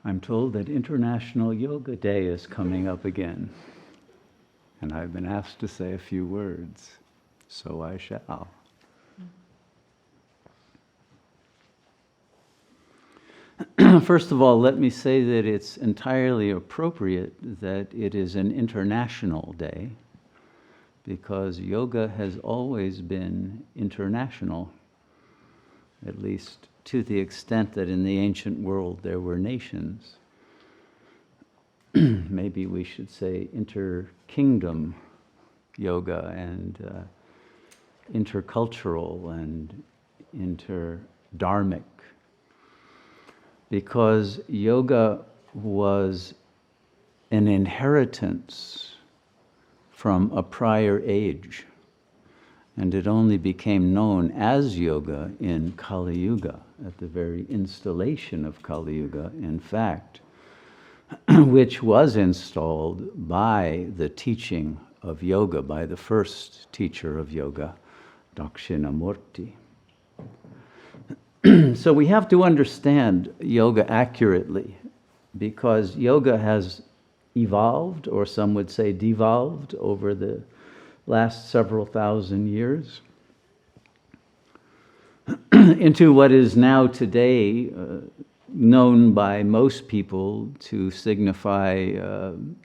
I'm told that International Yoga Day is coming up again, and I've been asked to say a few words, so I shall. First of all, let me say that it's entirely appropriate that it is an international day, because yoga has always been international, at least to the extent that in the ancient world there were nations. Maybe we should say inter-kingdom yoga and intercultural and interdharmic, because yoga was an inheritance from a prior age, and it only became known as yoga in Kali Yuga, at the very installation of Kali Yuga, in fact, which was installed by the teaching of yoga, by the first teacher of yoga, Shunyamurti. So we have to understand yoga accurately, because yoga has evolved, or some would say devolved, over the last several thousand years into what is now today known by most people to signify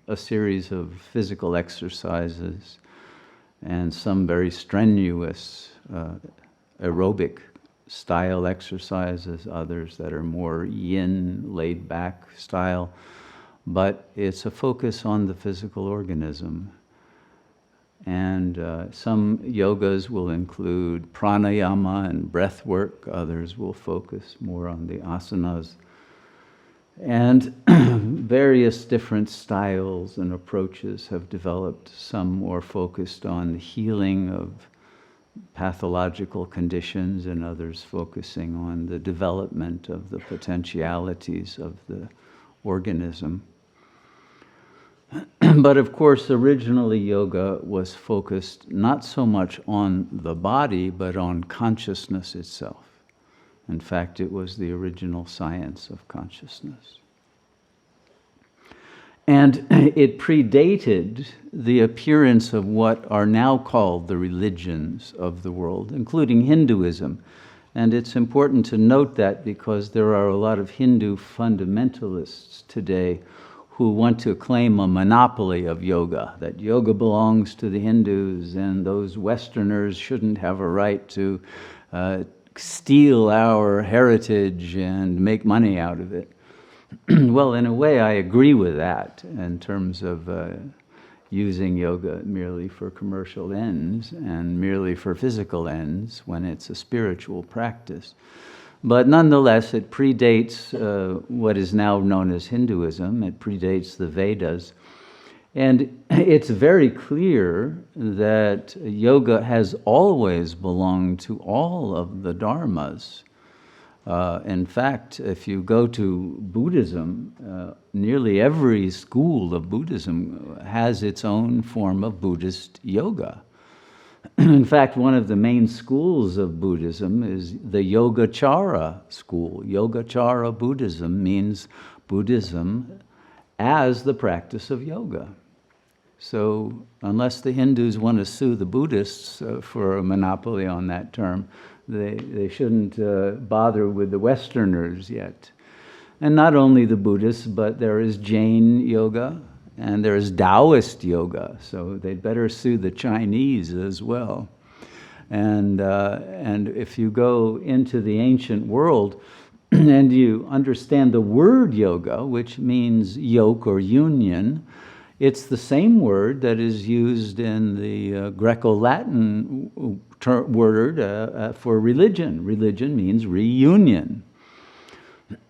a series of physical exercises and some very strenuous aerobic style exercises, others that are more yin, laid back style, but it's a focus on the physical organism. And some yogas will include pranayama and breath work, others will focus more on the asanas, and various different styles and approaches have developed, some more focused on the healing of pathological conditions and others focusing on the development of the potentialities of the organism. But of course, originally yoga was focused not so much on the body, but on consciousness itself. In fact, it was the original science of consciousness. And it predated the appearance of what are now called the religions of the world, including Hinduism. And it's important to note that, because there are a lot of Hindu fundamentalists today who want to claim a monopoly of yoga, that yoga belongs to the Hindus and those Westerners shouldn't have a right to steal our heritage and make money out of it. Well, in a way, I agree with that in terms of using yoga merely for commercial ends and merely for physical ends when it's a spiritual practice. But nonetheless, it predates what is now known as Hinduism. It predates the Vedas. And it's very clear that yoga has always belonged to all of the dharmas. In fact, if you go to Buddhism, nearly every school of Buddhism has its own form of Buddhist yoga. In fact, one of the main schools of Buddhism is the Yogacara school. Yogacara Buddhism means Buddhism as the practice of yoga. So unless the Hindus want to sue the Buddhists for a monopoly on that term, they shouldn't bother with the Westerners yet. And not only the Buddhists, but there is Jain yoga, and there's Taoist yoga, so they'd better sue the Chinese as well. And if you go into the ancient world and you understand the word yoga, which means yoke or union, it's the same word that is used in the Greco-Latin word for religion. Religion means reunion.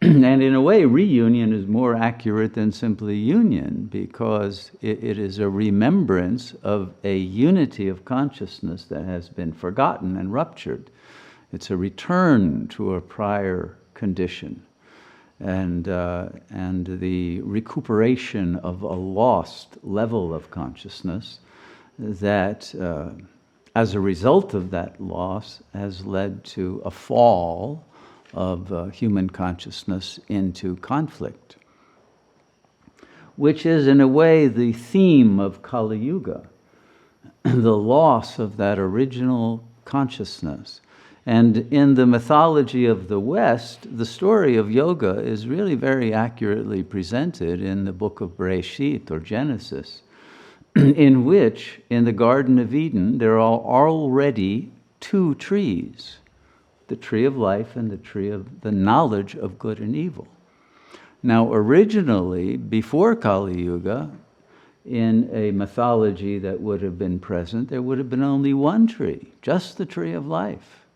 And in a way, reunion is more accurate than simply union, because it is a remembrance of a unity of consciousness that has been forgotten and ruptured. It's a return to a prior condition, and the recuperation of a lost level of consciousness that, as a result of that loss, has led to a fall of human consciousness into conflict. which is in a way the theme of Kali Yuga, the loss of that original consciousness. And in the mythology of the West, the story of yoga is really very accurately presented in the book of Bereshit, or Genesis, in which, in the Garden of Eden, there are already two trees, the tree of life and the tree of the knowledge of good and evil. Now, originally, before Kali Yuga, in a mythology that would have been present, there would have been only one tree, just the tree of life.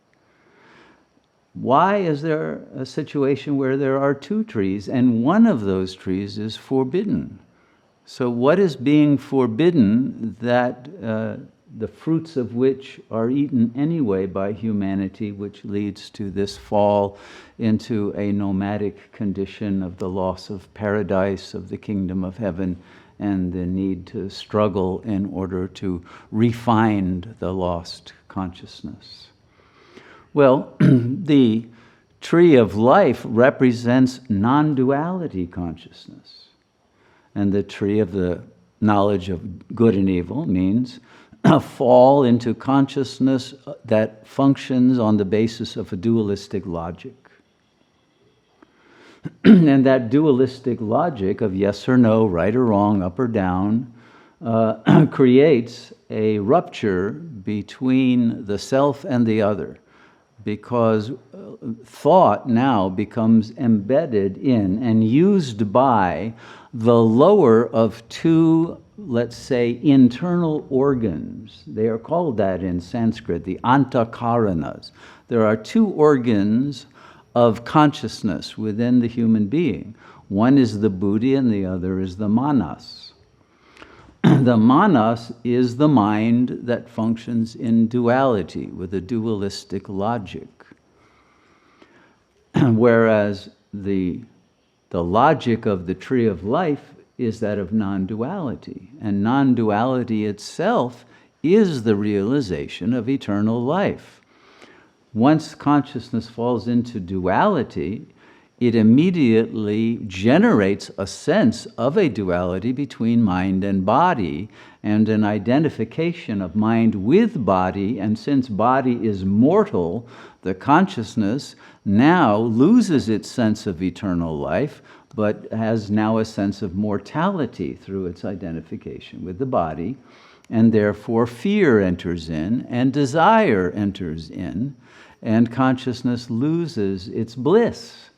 Why is there a situation where there are two trees, and one of those trees is forbidden? So what is being forbidden that the fruits of which are eaten anyway by humanity, which leads to this fall into a nomadic condition of the loss of paradise, of the kingdom of heaven, and the need to struggle in order to refine the lost consciousness? Well, the tree of life represents non-duality consciousness. And the tree of the knowledge of good and evil means a fall into consciousness that functions on the basis of a dualistic logic. And that dualistic logic of yes or no, right or wrong, up or down, creates a rupture between the self and the other, because thought now becomes embedded in and used by the lower of two, let's say, internal organs. They are called that in Sanskrit, the antakaranas. There are two organs of consciousness within the human being. One is the buddhi and the other is the manas. The manas is the mind that functions in duality, with a dualistic logic. Whereas the logic of the tree of life is that of non-duality. And non-duality itself is the realization of eternal life. Once consciousness falls into duality, it immediately generates a sense of a duality between mind and body, and an identification of mind with body. And since body is mortal, the consciousness now loses its sense of eternal life, but has now a sense of mortality through its identification with the body, and therefore fear enters in, and desire enters in, and consciousness loses its bliss.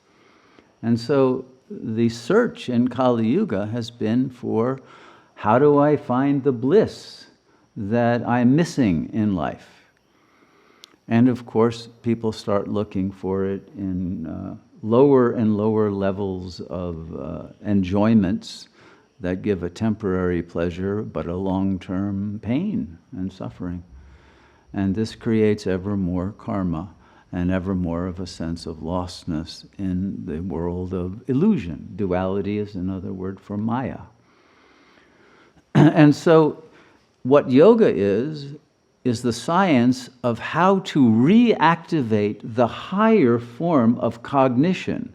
And so the search in Kali Yuga has been for, how do I find the bliss that I'm missing in life? And of course, people start looking for it in lower and lower levels of enjoyments that give a temporary pleasure, but a long-term pain and suffering. And this creates ever more karma, and ever more of a sense of lostness in the world of illusion. Duality is another word for Maya. And so what yoga is the science of how to reactivate the higher form of cognition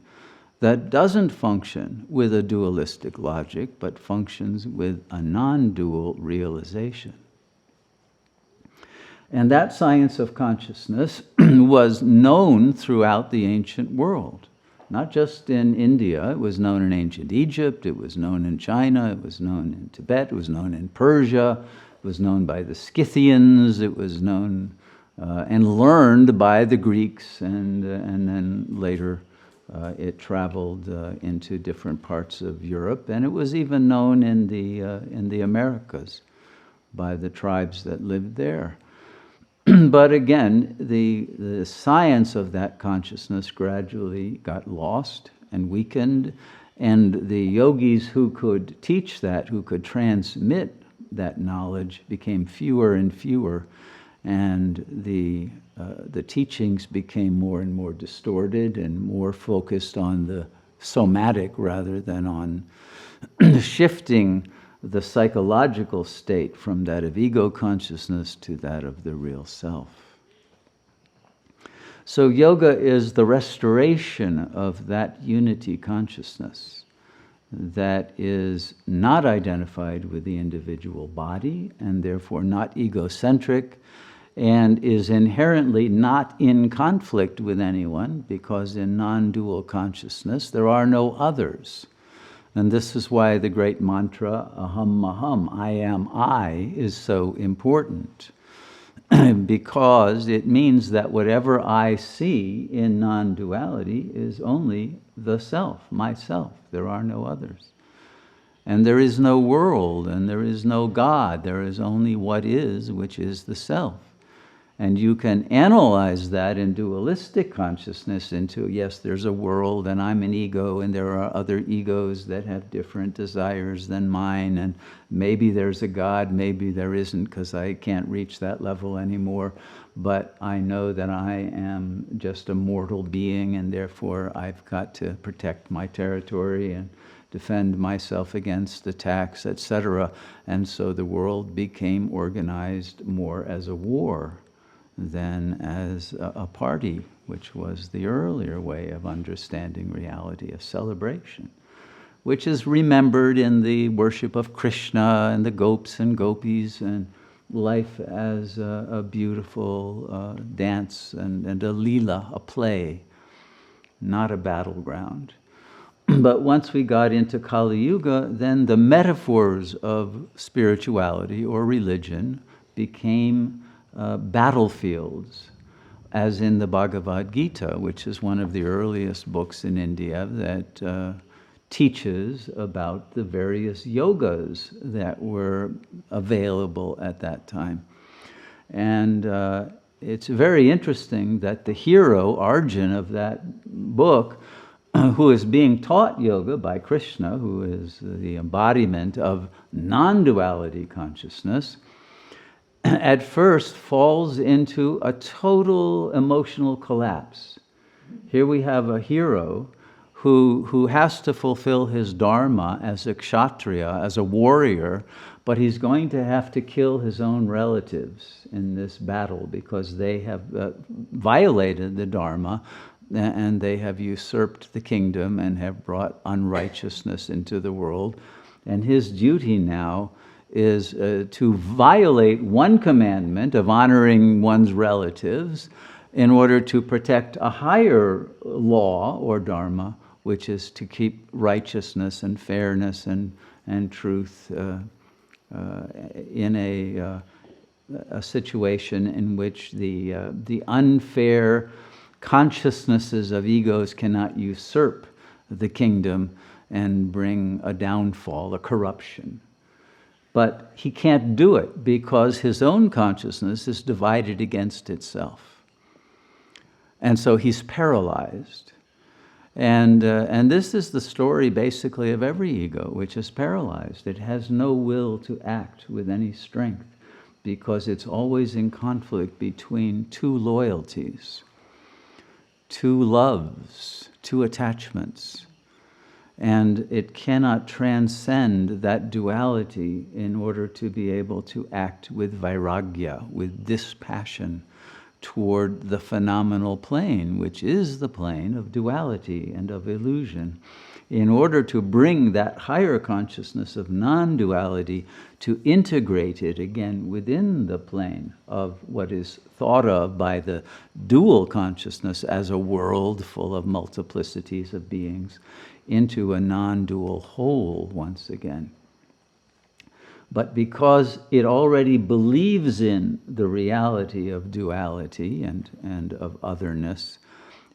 that doesn't function with a dualistic logic, but functions with a non-dual realization. And that science of consciousness was known throughout the ancient world. Not just in India, it was known in ancient Egypt, it was known in China, it was known in Tibet, it was known in Persia, it was known by the Scythians, it was known and learned by the Greeks, and then later it traveled into different parts of Europe, and it was even known in the Americas by the tribes that lived there. But again, the science of that consciousness gradually got lost and weakened, and the yogis who could teach that, who could transmit that knowledge, became fewer and fewer, and the teachings became more and more distorted and more focused on the somatic rather than on shifting the psychological state from that of ego consciousness to that of the real self. So yoga is the restoration of that unity consciousness. that is not identified with the individual body and therefore not egocentric, and is inherently not in conflict with anyone, because in non-dual consciousness there are no others. And this is why the great mantra, aham maham, I am I, is so important. Because it means that whatever I see in non-duality is only the self, myself. There are no others. And there is no world, and there is no God. There is only what is, which is the self. And you can analyze that in dualistic consciousness into, yes, there's a world and I'm an ego and there are other egos that have different desires than mine, and maybe there's a God, maybe there isn't, because I can't reach that level anymore. But I know that I am just a mortal being, and therefore I've got to protect my territory and defend myself against attacks, etc. And so the world became organized more as a war than as a party, which was the earlier way of understanding reality, a celebration, which is remembered in the worship of Krishna and the gopis and gopis, and life as a beautiful dance and a lila, a play, not a battleground. But once we got into Kali Yuga, then the metaphors of spirituality or religion became battlefields, as in the Bhagavad Gita, which is one of the earliest books in India that teaches about the various yogas that were available at that time. And it's very interesting that the hero, Arjuna, of that book, who is being taught yoga by Krishna, who is the embodiment of non-duality consciousness, at first falls into a total emotional collapse. Here we have a hero who has to fulfill his dharma as a kshatriya, as a warrior, but he's going to have to kill his own relatives in this battle because they have violated the dharma, and they have usurped the kingdom and have brought unrighteousness into the world. And his duty now is to violate one commandment of honoring one's relatives in order to protect a higher law or dharma, which is to keep righteousness and fairness and truth in a situation in which the unfair consciousnesses of egos cannot usurp the kingdom and bring a downfall, a corruption. But he can't do it because his own consciousness is divided against itself. And so he's paralyzed. And this is the story basically of every ego, which is paralyzed. It has no will to act with any strength because it's always in conflict between two loyalties, two loves, two attachments. And it cannot transcend that duality in order to be able to act with vairagya, with dispassion toward the phenomenal plane, which is the plane of duality and of illusion, in order to bring that higher consciousness of non-duality to integrate it again within the plane of what is thought of by the dual consciousness as a world full of multiplicities of beings, into a non-dual whole once again. But because it already believes in the reality of duality and of otherness,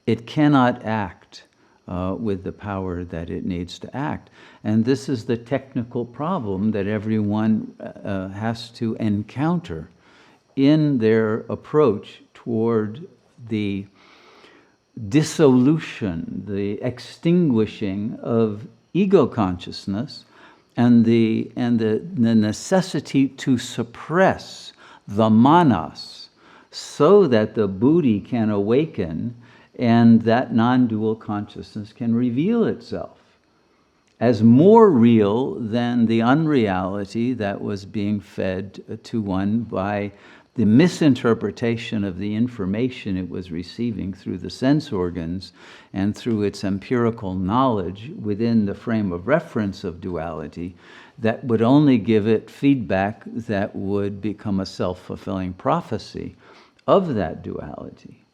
it cannot act with the power that it needs to act. And this is the technical problem that everyone has to encounter in their approach toward the dissolution, the extinguishing of ego consciousness, and the necessity to suppress the manas so that the buddhi can awaken and that non-dual consciousness can reveal itself as more real than the unreality that was being fed to one by the misinterpretation of the information it was receiving through the sense organs and through its empirical knowledge within the frame of reference of duality, that would only give it feedback that would become a self-fulfilling prophecy of that duality,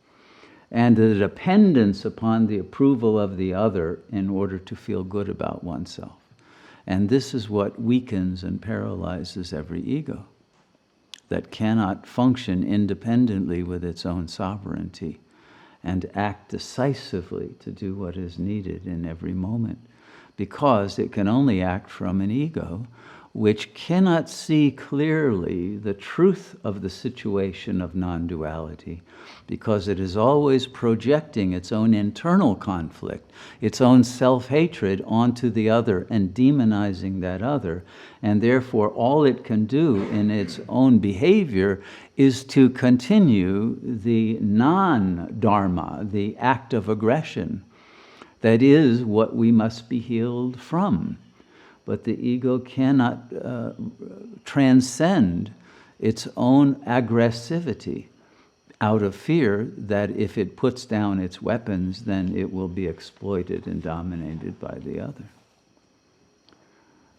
and the dependence upon the approval of the other in order to feel good about oneself. And this is what weakens and paralyzes every ego that cannot function independently with its own sovereignty and act decisively to do what is needed in every moment, because it can only act from an ego which cannot see clearly the truth of the situation of non-duality, because it is always projecting its own internal conflict, its own self-hatred onto the other and demonizing that other. And therefore, all it can do in its own behavior is to continue the non-dharma, the act of aggression. That is what we must be healed from. But the ego cannot transcend its own aggressivity out of fear that if it puts down its weapons, then it will be exploited and dominated by the other.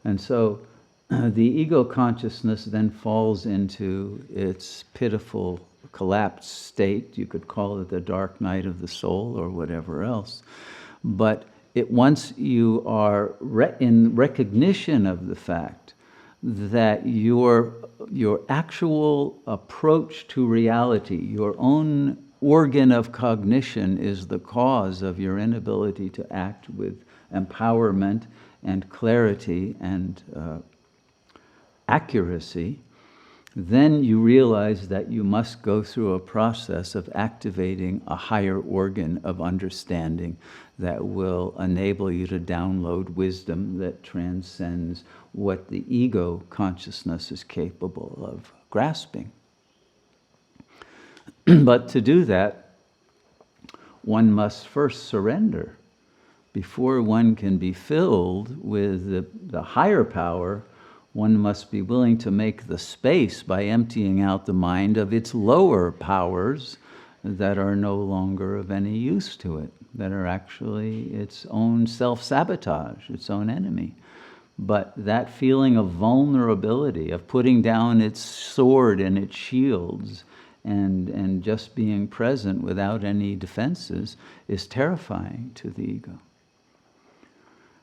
And so the ego consciousness then falls into its pitiful collapsed state. You could call it the dark night of the soul or whatever else. But once you are in recognition of the fact that your actual approach to reality, your own organ of cognition, is the cause of your inability to act with empowerment and clarity and accuracy, then you realize that you must go through a process of activating a higher organ of understanding that will enable you to download wisdom that transcends what the ego consciousness is capable of grasping. But to do that, one must first surrender. Before one can be filled with the higher power, one must be willing to make the space by emptying out the mind of its lower powers that are no longer of any use to it, that are actually its own self-sabotage, its own enemy. But that feeling of vulnerability, of putting down its sword and its shields and just being present without any defenses, is terrifying to the ego.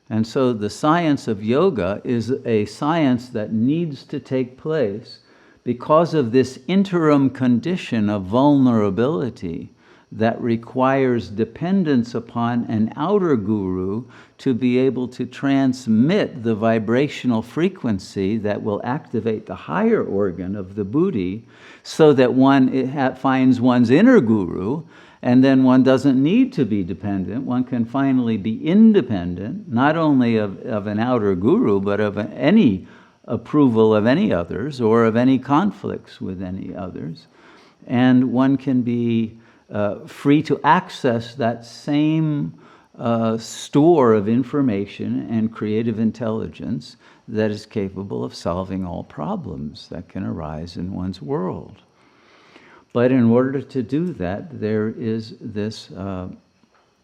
And so the science of yoga is a science that needs to take place because of this interim condition of vulnerability that requires dependence upon an outer guru to be able to transmit the vibrational frequency that will activate the higher organ of the buddhi, so that one finds one's inner guru, and then one doesn't need to be dependent. One can finally be independent, not only of an outer guru, but of any approval of any others or of any conflicts with any others. And one can be free to access that same store of information and creative intelligence that is capable of solving all problems that can arise in one's world. But in order to do that, there is this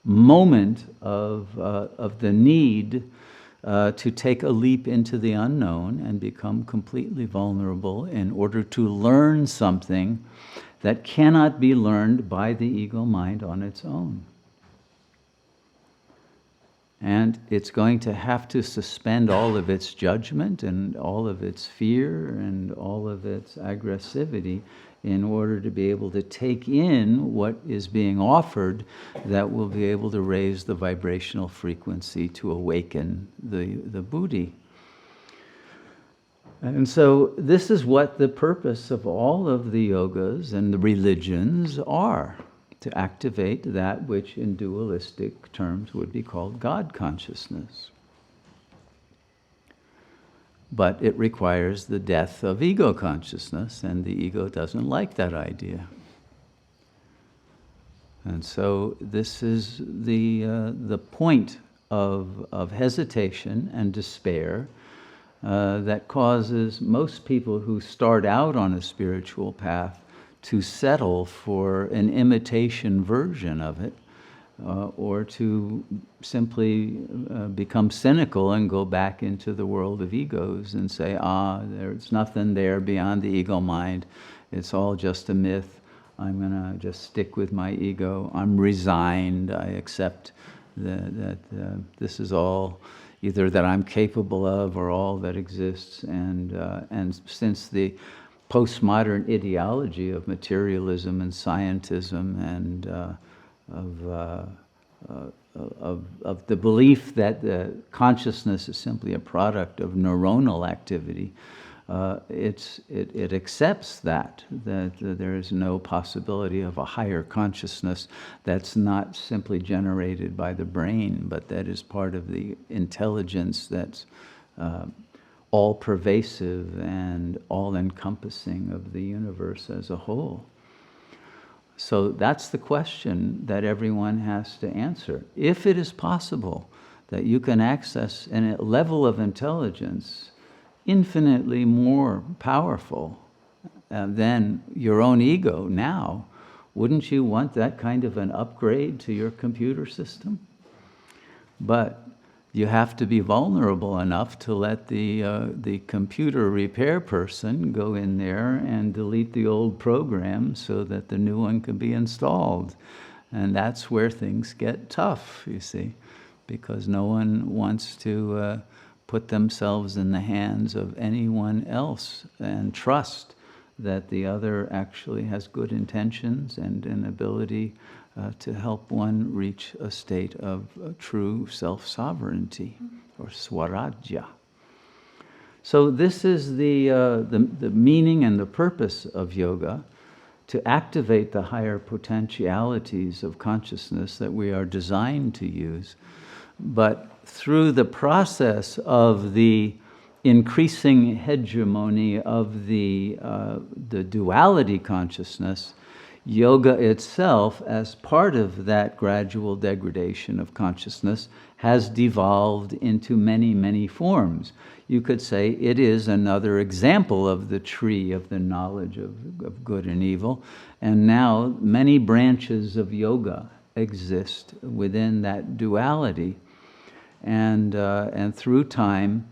moment of the need to take a leap into the unknown and become completely vulnerable in order to learn something that cannot be learned by the ego mind on its own. And it's going to have to suspend all of its judgment and all of its fear and all of its aggressivity in order to be able to take in what is being offered that will be able to raise the vibrational frequency to awaken the buddhi. And so this is what the purpose of all of the yogas and the religions are, to activate that which in dualistic terms would be called God consciousness. But it requires the death of ego consciousness, and the ego doesn't like that idea. And so this is the point of hesitation and despair that causes most people who start out on a spiritual path to settle for an imitation version of it, or to simply become cynical and go back into the world of egos and say, there's nothing there beyond the ego mind. It's all just a myth. I'm going to just stick with my ego. I'm resigned. I accept that this is all either that I'm capable of or all that exists. And since the postmodern ideology of materialism and scientism and of the belief that the consciousness is simply a product of neuronal activity, it accepts that there is no possibility of a higher consciousness that's not simply generated by the brain, but that is part of the intelligence that's all-pervasive and all-encompassing of the universe as a whole. So that's the question that everyone has to answer. If it is possible that you can access a level of intelligence infinitely more powerful than your own ego now, wouldn't you want that kind of an upgrade to your computer system? But you have to be vulnerable enough to let the computer repair person go in there and delete the old program so that the new one can be installed. And that's where things get tough, you see, because no one wants to put themselves in the hands of anyone else and trust that the other actually has good intentions and an ability to help one reach a state of true self-sovereignty, or swarajya. So this is the meaning and the purpose of yoga, to activate the higher potentialities of consciousness that we are designed to use. But through the process of the increasing hegemony of the duality consciousness, yoga itself, as part of that gradual degradation of consciousness, has devolved into many, many forms. You could say it is another example of the tree of the knowledge of good and evil. And now many branches of yoga exist within that duality. And through time,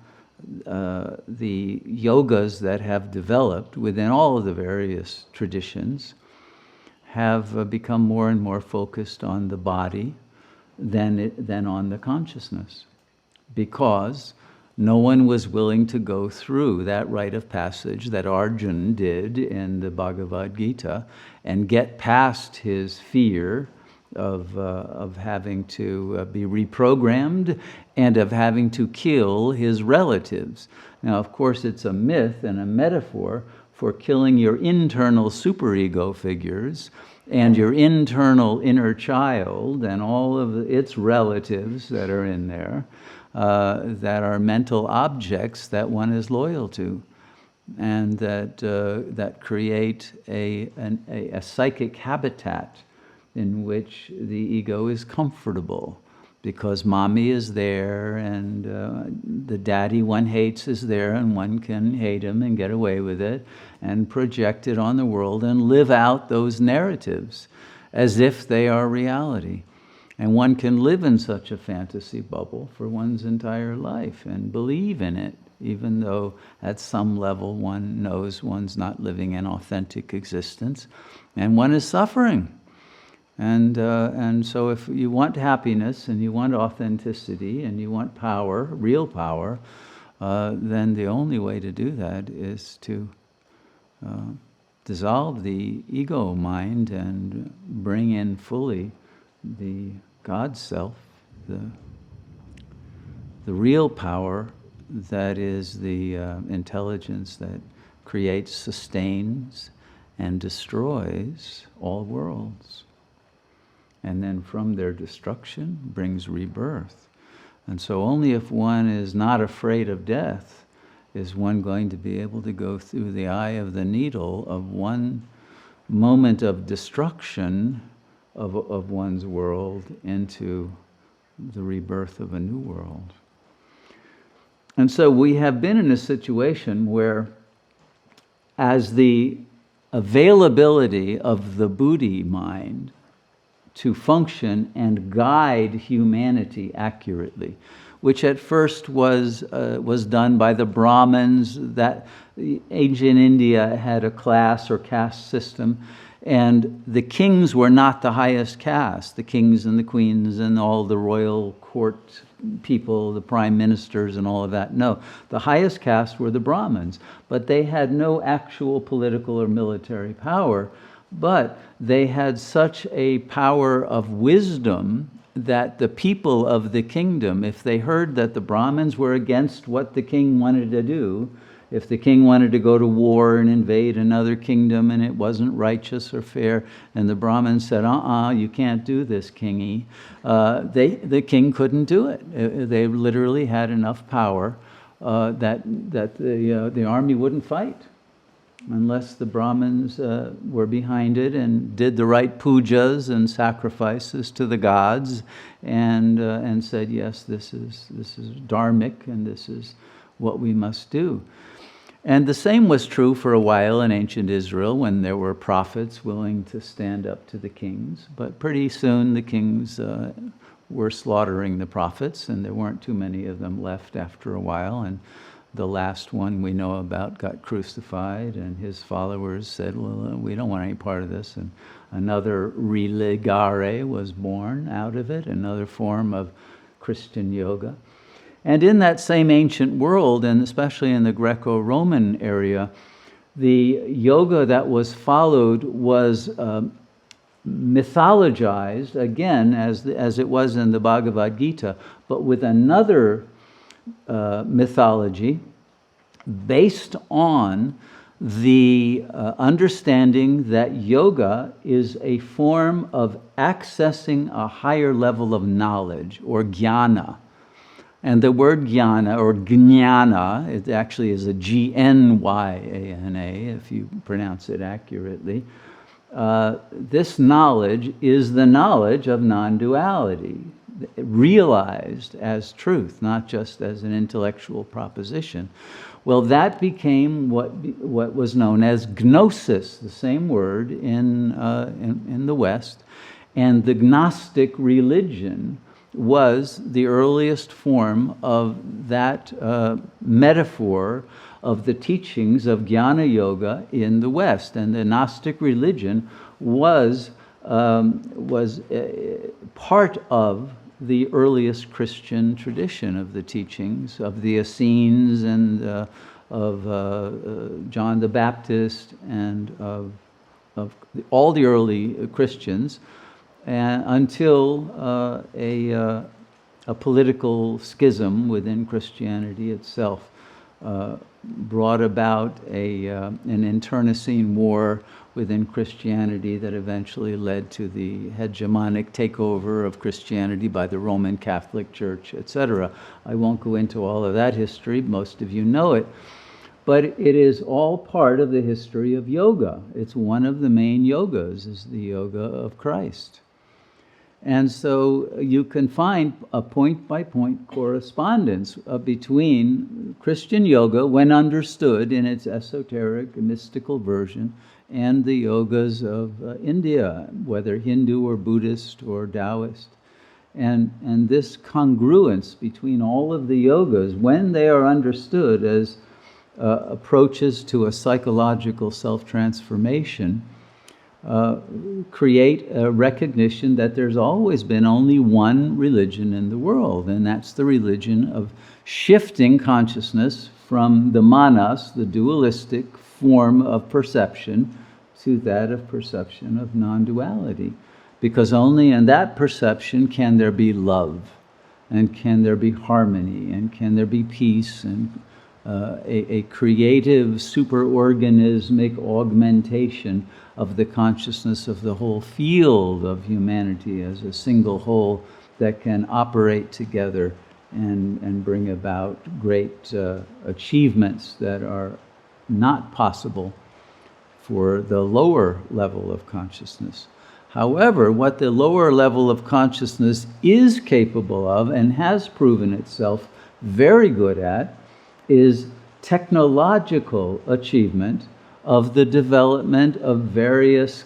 the yogas that have developed within all of the various traditions have become more and more focused on the body than on the consciousness, because no one was willing to go through that rite of passage that Arjuna did in the Bhagavad Gita and get past his fear of having to be reprogrammed and of having to kill his relatives. Now, of course, it's a myth and a metaphor for killing your internal superego figures and your internal inner child and all of its relatives that are in there, that are mental objects that one is loyal to, and that create a psychic habitat in which the ego is comfortable, because mommy is there and the daddy one hates is there, and one can hate him and get away with it and project it on the world and live out those narratives as if they are reality. And one can live in such a fantasy bubble for one's entire life and believe in it, even though at some level one knows one's not living an authentic existence and one is suffering. And so if you want happiness and you want authenticity and you want power, real power, then the only way to do that is to dissolve the ego mind and bring in fully the God self, the real power that is the intelligence that creates, sustains, and destroys all worlds. And then from their destruction brings rebirth. And so only if one is not afraid of death is one going to be able to go through the eye of the needle of one moment of destruction of one's world into the rebirth of a new world. And so we have been in a situation where, as the availability of the Buddhi mind to function and guide humanity accurately, which at first was done by the Brahmins. That ancient India had a class or caste system, and the kings were not the highest caste. The kings and the queens and all the royal court people, the prime ministers and all of that. No, the highest caste were the Brahmins, but they had no actual political or military power, but they had such a power of wisdom that the people of the kingdom, if they heard that the Brahmins were against what the king wanted to do, if the king wanted to go to war and invade another kingdom and it wasn't righteous or fair, and the Brahmins said, you can't do this, kingy, the king couldn't do it. They literally had enough power that the army wouldn't fight unless the Brahmins were behind it and did the right pujas and sacrifices to the gods and said, yes, this is dharmic and this is what we must do. And the same was true for a while in ancient Israel when there were prophets willing to stand up to the kings. But pretty soon the kings were slaughtering the prophets, and there weren't too many of them left after a while. And the last one we know about got crucified, and his followers said, well, we don't want any part of this. And another religare was born out of it, another form of Christian yoga. And in that same ancient world, and especially in the Greco-Roman area, the yoga that was followed was mythologized, again, as it was in the Bhagavad Gita, but with another mythology based on the understanding that yoga is a form of accessing a higher level of knowledge, or jnana. And the word jnana, or jnana, it actually is a G-N-Y-A-N-A, if you pronounce it accurately. This knowledge is the knowledge of non-duality, realized as truth, not just as an intellectual proposition. Well, that became what was known as gnosis, the same word in the West, and the Gnostic religion was the earliest form of that metaphor of the teachings of Jnana Yoga in the West. And the Gnostic religion was part of the earliest Christian tradition of the teachings of the Essenes and of John the Baptist and of all the early Christians, until a political schism within Christianity itself brought about an internecine war within Christianity that eventually led to the hegemonic takeover of Christianity by the Roman Catholic Church, etc. I won't go into all of that history, most of you know it, but it is all part of the history of yoga. It's one of the main yogas, is the yoga of Christ. And so you can find a point-by-point correspondence between Christian yoga, when understood in its esoteric, mystical version, and the yogas of India, whether Hindu or Buddhist or Taoist. And this congruence between all of the yogas, when they are understood as approaches to a psychological self-transformation, create a recognition that there's always been only one religion in the world, and that's the religion of shifting consciousness from the manas, the dualistic form of perception, to that of perception of non-duality. Because only in that perception can there be love, and can there be harmony, and can there be peace, and a creative, superorganismic augmentation of the consciousness of the whole field of humanity as a single whole that can operate together and bring about great achievements that are not possible for the lower level of consciousness. However, what the lower level of consciousness is capable of and has proven itself very good at is technological achievement of the development of various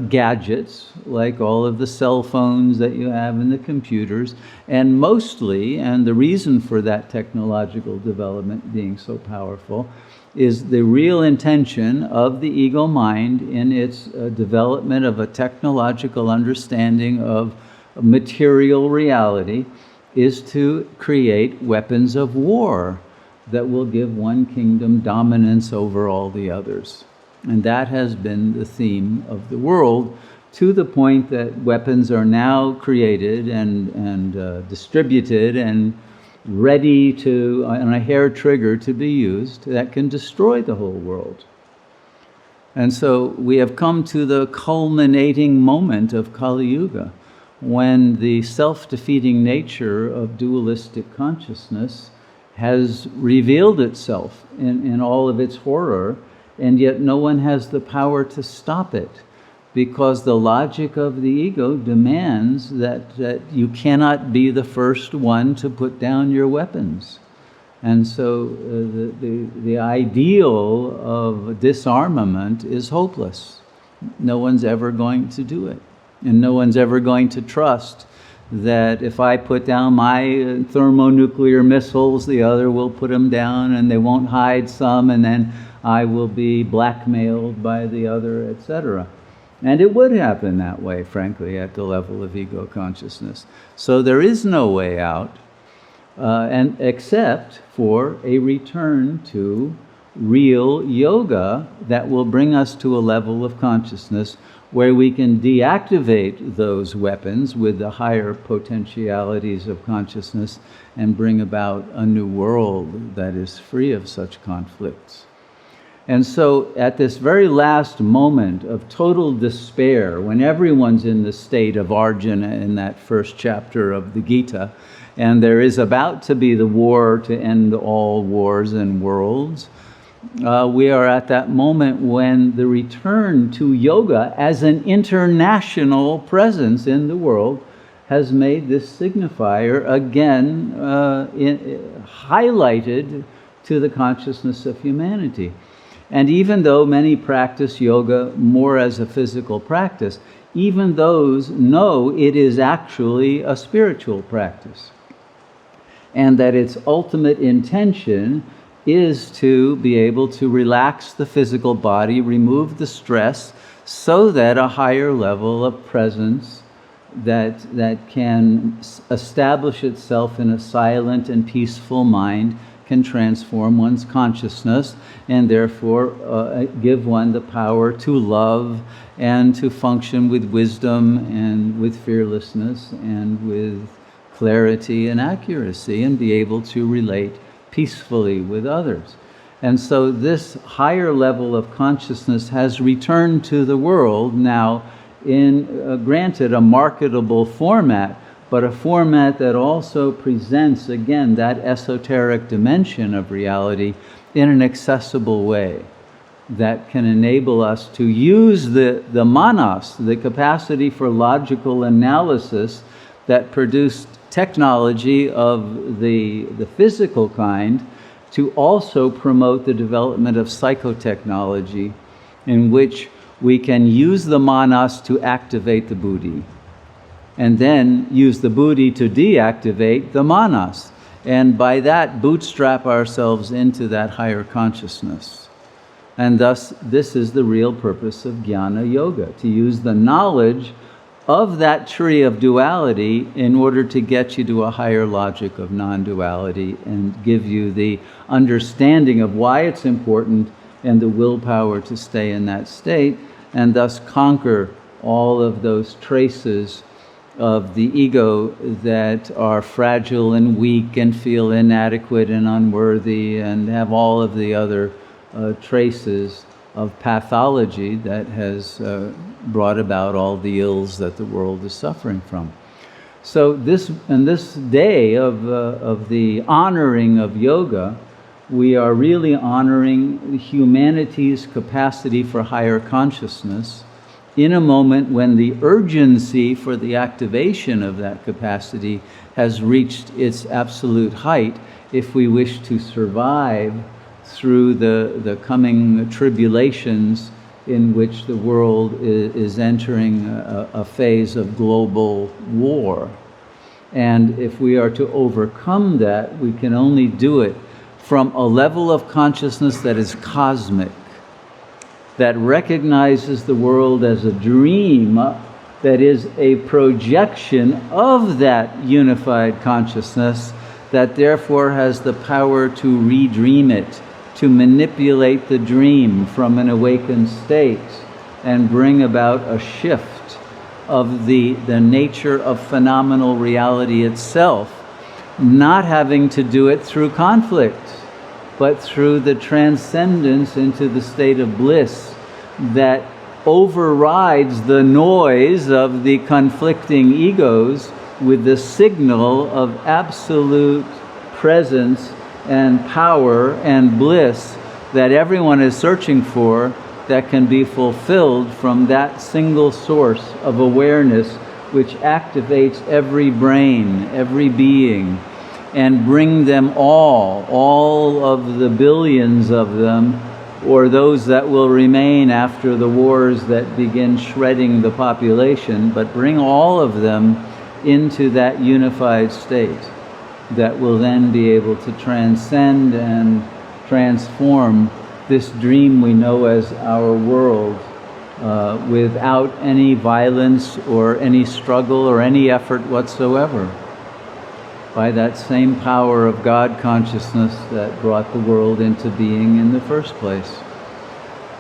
gadgets, like all of the cell phones that you have and the computers, and mostly, and the reason for that technological development being so powerful, is the real intention of the ego mind in its development of a technological understanding of material reality is to create weapons of war that will give one kingdom dominance over all the others. And that has been the theme of the world, to the point that weapons are now created and distributed and ready to, on a hair trigger, to be used, that can destroy the whole world. And so we have come to the culminating moment of Kali Yuga, when the self-defeating nature of dualistic consciousness has revealed itself in all of its horror, and yet no one has the power to stop it, because the logic of the ego demands that you cannot be the first one to put down your weapons. And so the ideal of disarmament is hopeless. No one's ever going to do it. And no one's ever going to trust that if I put down my thermonuclear missiles, the other will put them down, and they won't hide some, and then I will be blackmailed by the other, etc. And it would happen that way, frankly, at the level of ego consciousness. So there is no way out, and except for a return to real yoga that will bring us to a level of consciousness where we can deactivate those weapons with the higher potentialities of consciousness and bring about a new world that is free of such conflicts. And so at this very last moment of total despair, when everyone's in the state of Arjuna in that first chapter of the Gita, and there is about to be the war to end all wars and worlds, we are at that moment when the return to yoga as an international presence in the world has made this signifier again highlighted to the consciousness of humanity. And even though many practice yoga more as a physical practice, even those know it is actually a spiritual practice, and that its ultimate intention is to be able to relax the physical body, remove the stress, so that a higher level of presence that can establish itself in a silent and peaceful mind can transform one's consciousness, and therefore give one the power to love and to function with wisdom and with fearlessness and with clarity and accuracy, and be able to relate peacefully with others. And so this higher level of consciousness has returned to the world now in, granted, a marketable format, but a format that also presents, again, that esoteric dimension of reality in an accessible way that can enable us to use the manas, the capacity for logical analysis that produced technology of the physical kind, to also promote the development of psychotechnology, in which we can use the manas to activate the buddhi, and then use the buddhi to deactivate the manas, and by that bootstrap ourselves into that higher consciousness. And thus, this is the real purpose of jnana yoga, to use the knowledge of that tree of duality in order to get you to a higher logic of non-duality and give you the understanding of why it's important and the willpower to stay in that state, and thus conquer all of those traces of the ego that are fragile and weak and feel inadequate and unworthy and have all of the other traces of pathology that has brought about all the ills that the world is suffering from. So this day of the honoring of yoga, we are really honoring humanity's capacity for higher consciousness in a moment when the urgency for the activation of that capacity has reached its absolute height if we wish to survive through the coming tribulations in which the world is entering a phase of global war. And if we are to overcome that, we can only do it from a level of consciousness that is cosmic, that recognizes the world as a dream that is a projection of that unified consciousness, that therefore has the power to redream it, to manipulate the dream from an awakened state and bring about a shift of the nature of phenomenal reality itself, not having to do it through conflict, but through the transcendence into the state of bliss that overrides the noise of the conflicting egos with the signal of absolute presence and power and bliss that everyone is searching for, that can be fulfilled from that single source of awareness which activates every brain, every being, and bring them all of the billions of them, or those that will remain after the wars that begin shredding the population, but bring all of them into that unified state that will then be able to transcend and transform this dream we know as our world without any violence or any struggle or any effort whatsoever, by that same power of God consciousness that brought the world into being in the first place.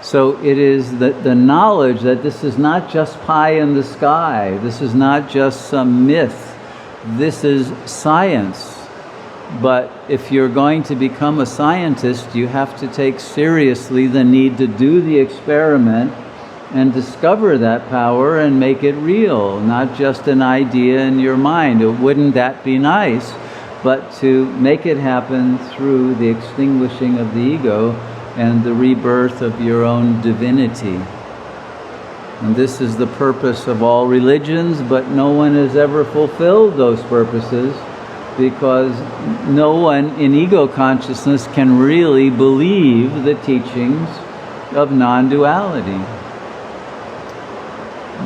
So it is the knowledge that this is not just pie in the sky, this is not just some myth, this is science. But if you're going to become a scientist, you have to take seriously the need to do the experiment and discover that power and make it real, not just an idea in your mind. Wouldn't that be nice? But to make it happen through the extinguishing of the ego and the rebirth of your own divinity. And this is the purpose of all religions, but no one has ever fulfilled those purposes, because no one in ego consciousness can really believe the teachings of non-duality.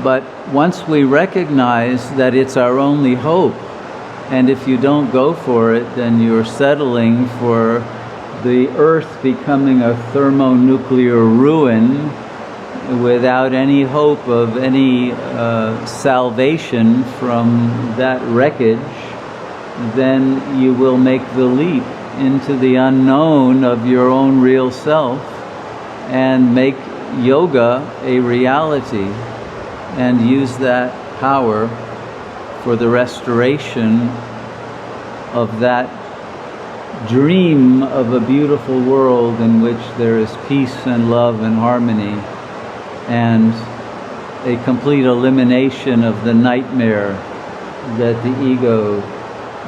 But once we recognize that it's our only hope, and if you don't go for it, then you're settling for the earth becoming a thermonuclear ruin without any hope of any salvation from that wreckage, then you will make the leap into the unknown of your own real self and make yoga a reality and use that power for the restoration of that dream of a beautiful world in which there is peace and love and harmony, and a complete elimination of the nightmare that the ego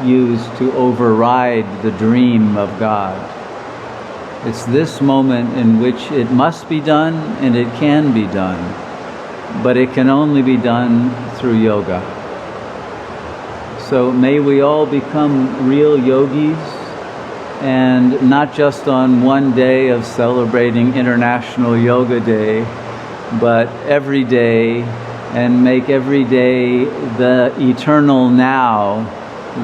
used to override the dream of God. It's this moment in which it must be done, and it can be done, but it can only be done through yoga. So may we all become real yogis, and not just on one day of celebrating International Yoga Day, but every day, and make every day the eternal now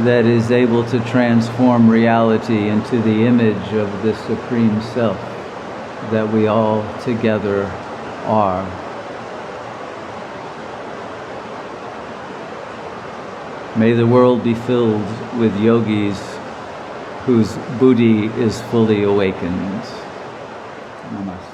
that is able to transform reality into the image of the Supreme Self that we all together are. May the world be filled with yogis whose buddhi is fully awakened. Namaste.